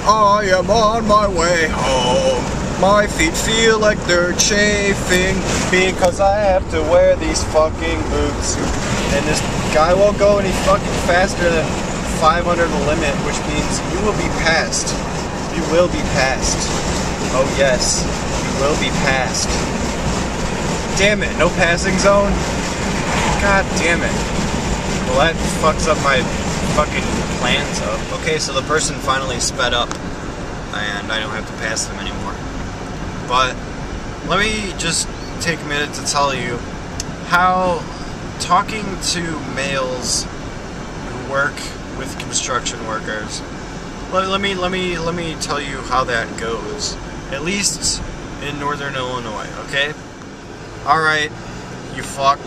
I am on my way home. My feet feel like they're chafing because I have to wear these fucking boots. And this guy won't go any fucking faster than 500 the limit, which means you will be passed. You will be passed. Oh yes, you will be passed. Damn it, no passing zone? God damn it. Well, that fucks up my fucking plans up. Okay, so the person finally sped up, and I don't have to pass them anymore. But let me just take a minute to tell you how talking to males who work with construction workers, let me tell you how that goes. At least in northern Illinois, okay? Alright, you fuck.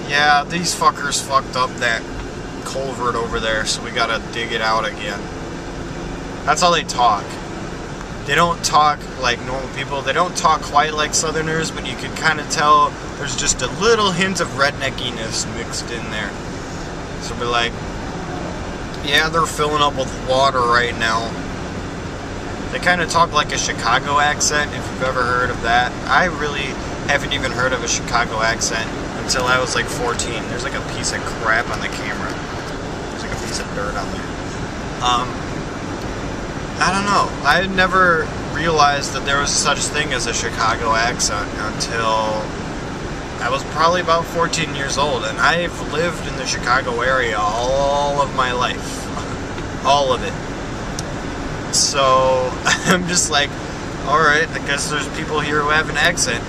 Yeah, these fuckers fucked up that culvert over there, so we gotta dig it out again. That's how they talk. They don't talk like normal people. They don't talk quite like Southerners, but you can kind of tell there's just a little hint of redneckiness mixed in there. So we're like, yeah, they're filling up with water right now. They kind of talk like a Chicago accent, if you've ever heard of that. I really haven't even heard of a Chicago accent until I was like 14. There's like a piece of crap on the camera. There's like a piece of dirt on there. I don't know. I had never realized that there was such thing as a Chicago accent until I was probably about 14 years old, and I've lived in the Chicago area all of my life. All of it. So I'm just like, alright, I guess there's people here who have an accent.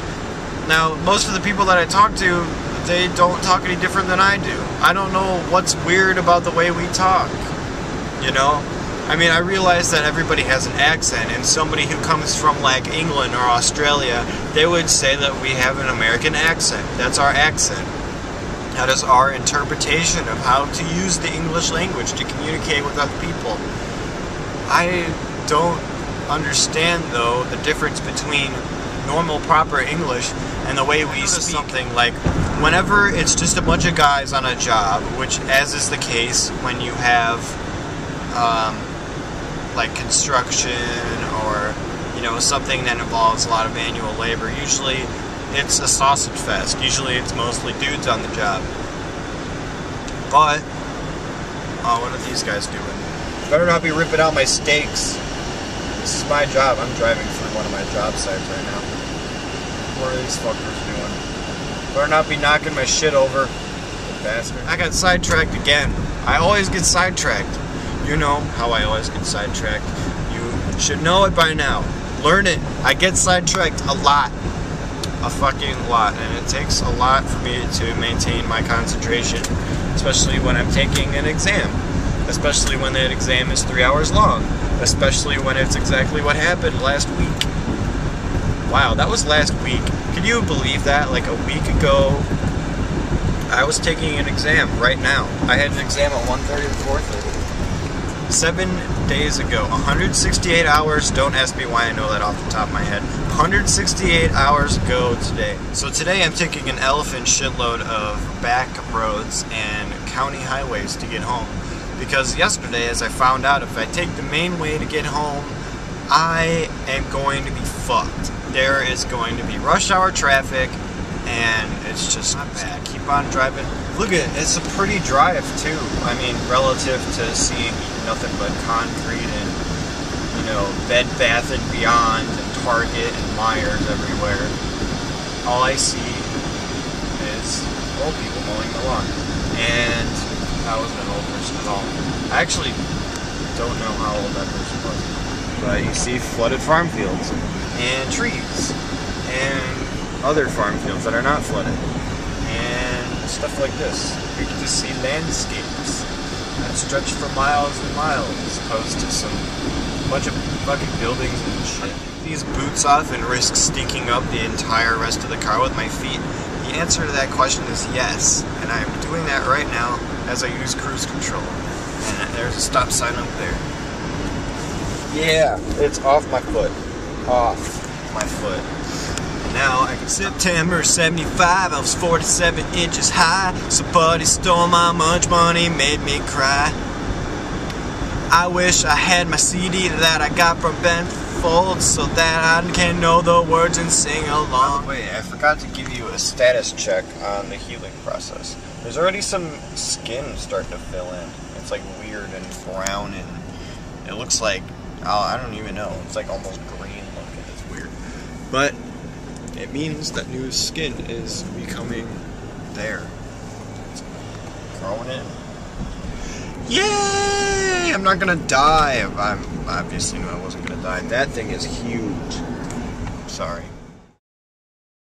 Now, most of the people that I talk to, they don't talk any different than I do. I don't know what's weird about the way we talk, you know? I mean, I realize that everybody has an accent, and somebody who comes from, like, England or Australia, they would say that we have an American accent. That's our accent. That is our interpretation of how to use the English language to communicate with other people. I don't understand, though, the difference between normal, proper English and the way we speak. Something like, whenever it's just a bunch of guys on a job, which, as is the case when you have like construction or, you know, something that involves a lot of manual labor, usually it's a sausage fest. Usually it's mostly dudes on the job. But, oh, what are these guys doing? Better not be ripping out my steaks. This is my job. I'm driving through one of my job sites right now. What are these fuckers doing? Better not be knocking my shit over. Bastard. I got sidetracked again. I always get sidetracked. You know how I always get sidetracked. You should know it by now. Learn it. I get sidetracked a lot. A fucking lot. And it takes a lot for me to maintain my concentration. Especially when I'm taking an exam. Especially when that exam is 3 hours long. Especially when it's exactly what happened last week. Wow, that was last week. Can you believe that? Like a week ago, I was taking an exam right now. I had an exam at 1:30 to 4:30. 7 days ago. 168 hours. Don't ask me why I know that off the top of my head. 168 hours ago today. So today I'm taking an elephant shitload of back roads and county highways to get home. Because yesterday, as I found out, if I take the main way to get home, I am going to be fucked. There is going to be rush hour traffic, and it's just not bad. Keep on driving. Look at it, it's a pretty drive too. I mean, relative to seeing nothing but concrete and, you know, Bed Bath and Beyond and Target and Myers everywhere. All I see is old people mowing the lawn. And I wasn't an old person at all. I actually don't know how old that person was. But you see flooded farm fields and trees and other farm fields that are not flooded and stuff like this. You can just see landscapes that stretch for miles and miles as opposed to some bunch of fucking buildings and shit. These boots off and risk stinking up the entire rest of the car with my feet? The answer to that question is yes, and I'm doing that right now as I use cruise control. And there's a stop sign up there. Yeah, it's off my foot. Off my foot. Now I can September 75, I was 47 inches high. Somebody stole my lunch money, made me cry. I wish I had my CD that I got from Ben Folds so that I can know the words and sing along. Wait, I forgot to give you a status check on the healing process. There's already some skin starting to fill in. It's like weird and brown and it looks like, I don't even know, it's like almost green looking. It's weird. But it means that new skin is becoming there. It's growing in. Yay! I'm not gonna die. I'm obviously knew I wasn't gonna die. That thing is huge. Sorry.